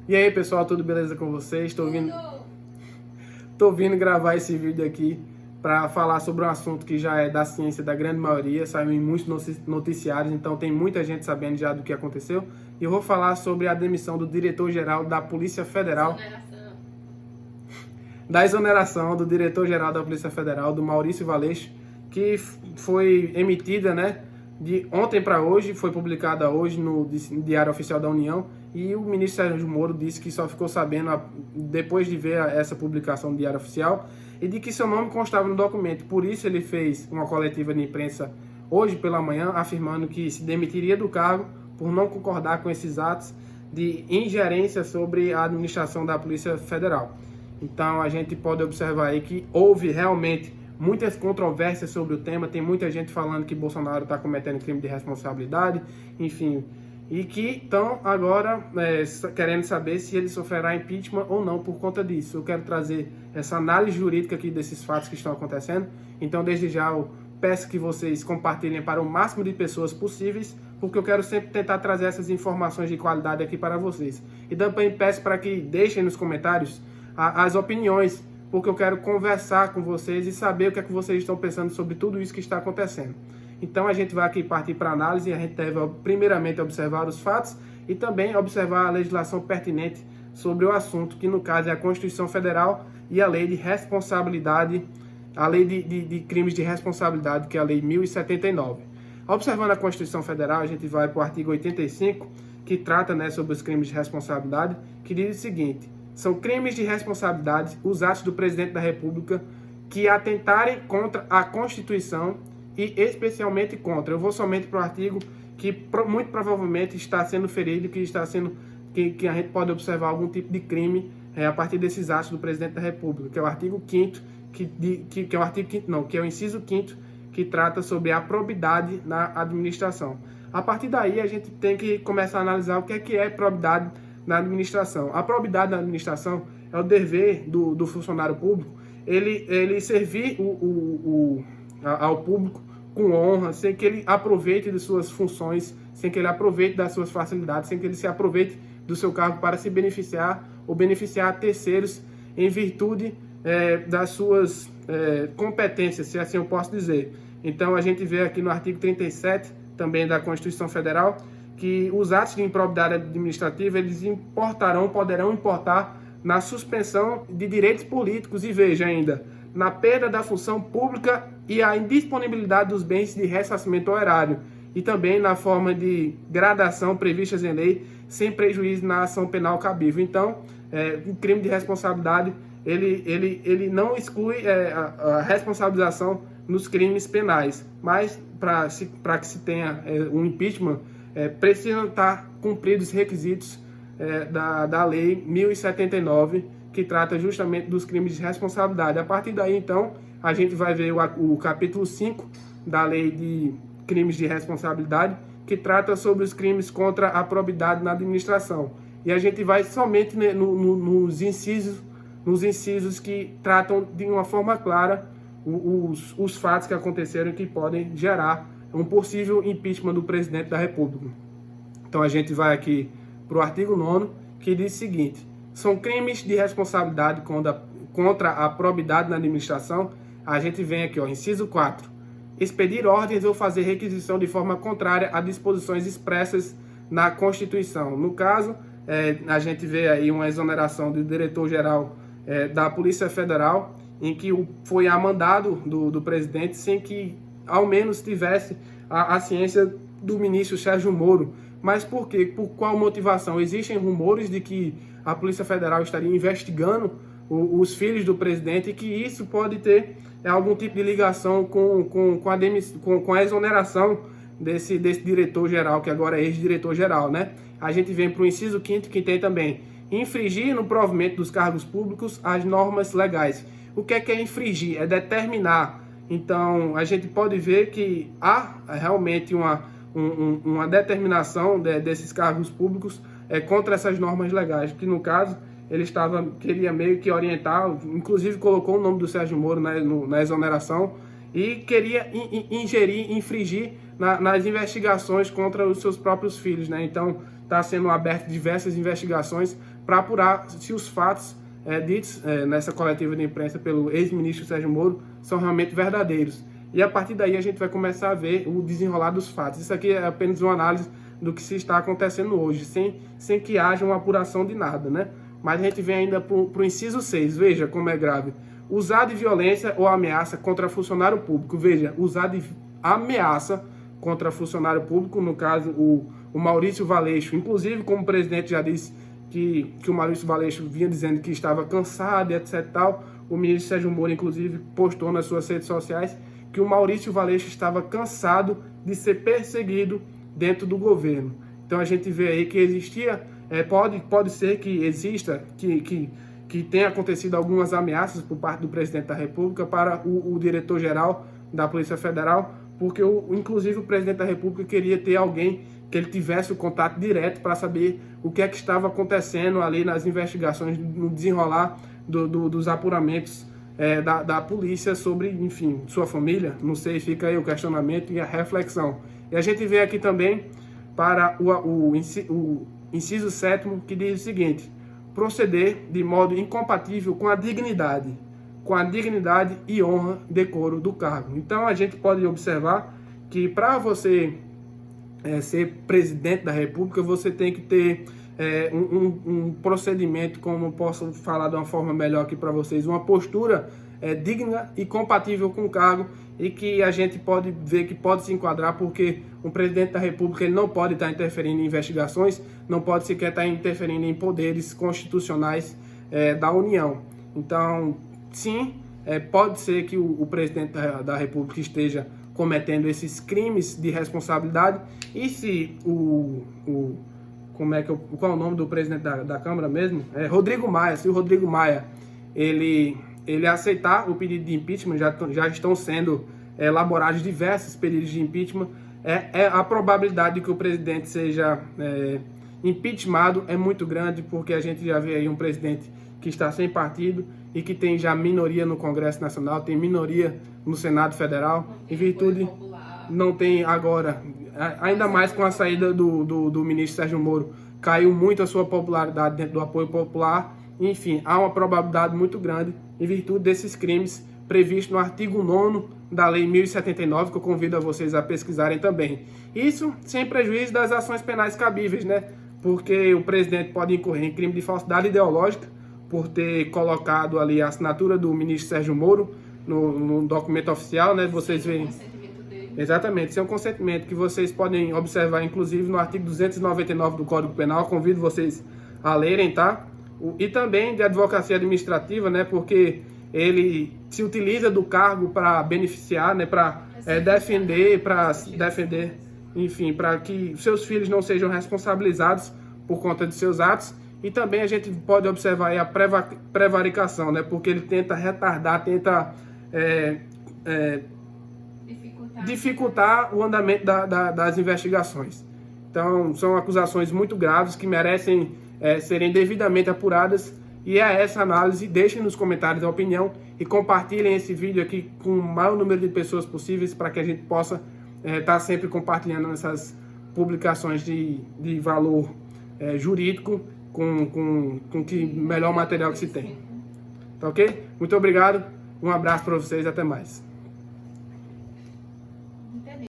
E aí, pessoal, tudo beleza com vocês? Tô vindo gravar esse vídeo aqui para falar sobre um assunto que já é da ciência da grande maioria, saiu em muitos noticiários, então tem muita gente sabendo já do que aconteceu. E eu vou falar sobre a demissão do diretor-geral da Polícia Federal, da exoneração do diretor-geral da Polícia Federal, do Maurício Valeixo, que foi emitida, né, de ontem para hoje, foi publicada hoje no Diário Oficial da União, e o ministro Sérgio Moro disse que só ficou sabendo depois de ver essa publicação do Diário Oficial e de que seu nome constava no documento. Por isso ele fez uma coletiva de imprensa hoje pela manhã, afirmando que se demitiria do cargo por não concordar com esses atos de ingerência sobre a administração da Polícia Federal. Então a gente pode observar aí que houve realmente muitas controvérsias sobre o tema, tem muita gente falando que Bolsonaro está cometendo crime de responsabilidade, enfim, e que estão agora querendo saber se ele sofrerá impeachment ou não por conta disso. Eu quero trazer essa análise jurídica aqui desses fatos que estão acontecendo, então desde já eu peço que vocês compartilhem para o máximo de pessoas possíveis, porque eu quero sempre tentar trazer essas informações de qualidade aqui para vocês. E também peço para que deixem nos comentários as opiniões, porque eu quero conversar com vocês e saber o que é que vocês estão pensando sobre tudo isso que está acontecendo. Então a gente vai aqui partir para análise e a gente deve primeiramente observar os fatos e também observar a legislação pertinente sobre o assunto, que no caso é a Constituição Federal e a Lei de Responsabilidade, a Lei de Crimes de Responsabilidade, que é a Lei 1079. Observando a Constituição Federal, a gente vai para o artigo 85, que trata, né, sobre os crimes de responsabilidade, que diz o seguinte: são crimes de responsabilidade os atos do presidente da República que atentarem contra a Constituição e especialmente contra. Eu vou somente para o artigo que muito provavelmente está sendo ferido, que a gente pode observar algum tipo de crime a partir desses atos do presidente da República, que é o artigo 5º, que é o artigo 5º, não, que é o inciso 5º, que trata sobre a probidade na administração. A partir daí a gente tem que começar a analisar o que é probidade na administração. A probidade na administração é o dever do funcionário público, ele servir ao público com honra, sem que ele aproveite de suas funções, sem que ele aproveite das suas facilidades, sem que ele se aproveite do seu cargo para se beneficiar ou beneficiar terceiros em virtude das suas competências, se assim eu posso dizer. Então a gente vê aqui no artigo 37 também da Constituição Federal que os atos de improbidade administrativa eles poderão importar na suspensão de direitos políticos e, veja ainda, na perda da função pública e a indisponibilidade dos bens de ressarcimento ao erário, e também na forma de gradação previstas em lei, sem prejuízo na ação penal cabível. Então, o crime de responsabilidade ele não exclui a responsabilização nos crimes penais, mas para que se tenha um impeachment, precisam estar cumpridos os requisitos da Lei 1079, que trata justamente dos crimes de responsabilidade. A partir daí, então, a gente vai ver o capítulo 5 da Lei de Crimes de Responsabilidade, que trata sobre os crimes contra a probidade na administração. E a gente vai somente nos incisos que tratam de uma forma clara os fatos que aconteceram e que podem gerar um possível impeachment do presidente da República. Então a gente vai aqui para o artigo 9º, que diz o seguinte: são crimes de responsabilidade contra a probidade na administração. A gente vem aqui, inciso 4. Expedir ordens ou fazer requisição de forma contrária a disposições expressas na Constituição. No caso, a gente vê aí uma exoneração do diretor-geral da Polícia Federal, em que foi a mandado do presidente, sem que ao menos tivesse a ciência do ministro Sérgio Moro. Mas por quê? Por qual motivação? Existem rumores de que a Polícia Federal estaria investigando os filhos do presidente e que isso pode ter algum tipo de ligação com a exoneração desse diretor-geral, que agora é ex-diretor-geral, né? A gente vem para o inciso 5º, que tem também infringir no provimento dos cargos públicos as normas legais. O que é infringir? É determinar. Então, a gente pode ver que há realmente uma determinação desses cargos públicos contra essas normas legais, que no caso ele queria meio que orientar, inclusive colocou o nome do Sérgio Moro na exoneração e queria infringir nas investigações contra os seus próprios filhos, né? Então está sendo abertas diversas investigações para apurar se os fatos ditos nessa coletiva de imprensa pelo ex-ministro Sérgio Moro são realmente verdadeiros. E a partir daí a gente vai começar a ver o desenrolar dos fatos. Isso aqui é apenas uma análise do que se está acontecendo hoje, sem que haja uma apuração de nada, né? Mas a gente vem ainda para o inciso 6, veja como é grave. Usar de violência ou ameaça contra funcionário público. Veja, usar de ameaça contra funcionário público, no caso o Maurício Valeixo, inclusive como o presidente já disse que o Maurício Valeixo vinha dizendo que estava cansado e etc. tal, o ministro Sérgio Moro inclusive postou nas suas redes sociais que o Maurício Valeixo estava cansado de ser perseguido dentro do governo. Então a gente vê aí que existia, pode ser que exista, que tenha acontecido algumas ameaças por parte do presidente da República para o diretor-geral da Polícia Federal, porque inclusive o presidente da República queria ter alguém que ele tivesse o contato direto para saber o que é que estava acontecendo ali nas investigações, no desenrolar dos apuramentos da polícia sobre, enfim, sua família. Não sei, fica aí o questionamento e a reflexão. E a gente vê aqui também para o inciso 7º, que diz o seguinte: proceder de modo incompatível com a dignidade e honra, decoro do cargo. Então a gente pode observar que para você ser presidente da República, você tem que ter um procedimento, como posso falar de uma forma melhor aqui para vocês, uma postura digna e compatível com o cargo, e que a gente pode ver que pode se enquadrar, porque um presidente da República ele não pode estar interferindo em investigações, não pode sequer estar interferindo em poderes constitucionais da União. Então, sim, pode ser que o presidente da República esteja cometendo esses crimes de responsabilidade, e se qual é o nome do presidente da Câmara mesmo? Rodrigo Maia. Se o Rodrigo Maia ele aceitar o pedido de impeachment, já estão sendo elaborados diversos pedidos de impeachment, a probabilidade de que o presidente seja impeachmentado é muito grande, porque a gente já vê aí um presidente que está sem partido e que tem já minoria no Congresso Nacional, tem minoria no Senado Federal, em virtude não tem agora, ainda mais com a saída do ministro Sérgio Moro, caiu muito a sua popularidade dentro do apoio popular. Enfim, há uma probabilidade muito grande, em virtude desses crimes previstos no artigo 9º da Lei 1079, que eu convido a vocês a pesquisarem também. Isso sem prejuízo das ações penais cabíveis, né? Porque o presidente pode incorrer em crime de falsidade ideológica por ter colocado ali a assinatura do ministro Sérgio Moro no documento oficial, né? Vocês veem. Exatamente, isso é um consentimento que vocês podem observar, inclusive, no artigo 299 do Código Penal. Convido vocês a lerem, tá? E também de advocacia administrativa, né? Porque ele se utiliza do cargo para beneficiar, né? Para defender, enfim, para que seus filhos não sejam responsabilizados por conta de seus atos. E também a gente pode observar aí a prevaricação, né? Porque ele tenta retardar, dificultar o andamento das investigações. Então, são acusações muito graves que merecem serem devidamente apuradas. E é essa análise. Deixem nos comentários a opinião e compartilhem esse vídeo aqui com o maior número de pessoas possíveis, para que a gente possa estar sempre compartilhando essas publicações de valor jurídico com que melhor material que se tem. Tá ok? Muito obrigado, um abraço para vocês, até mais.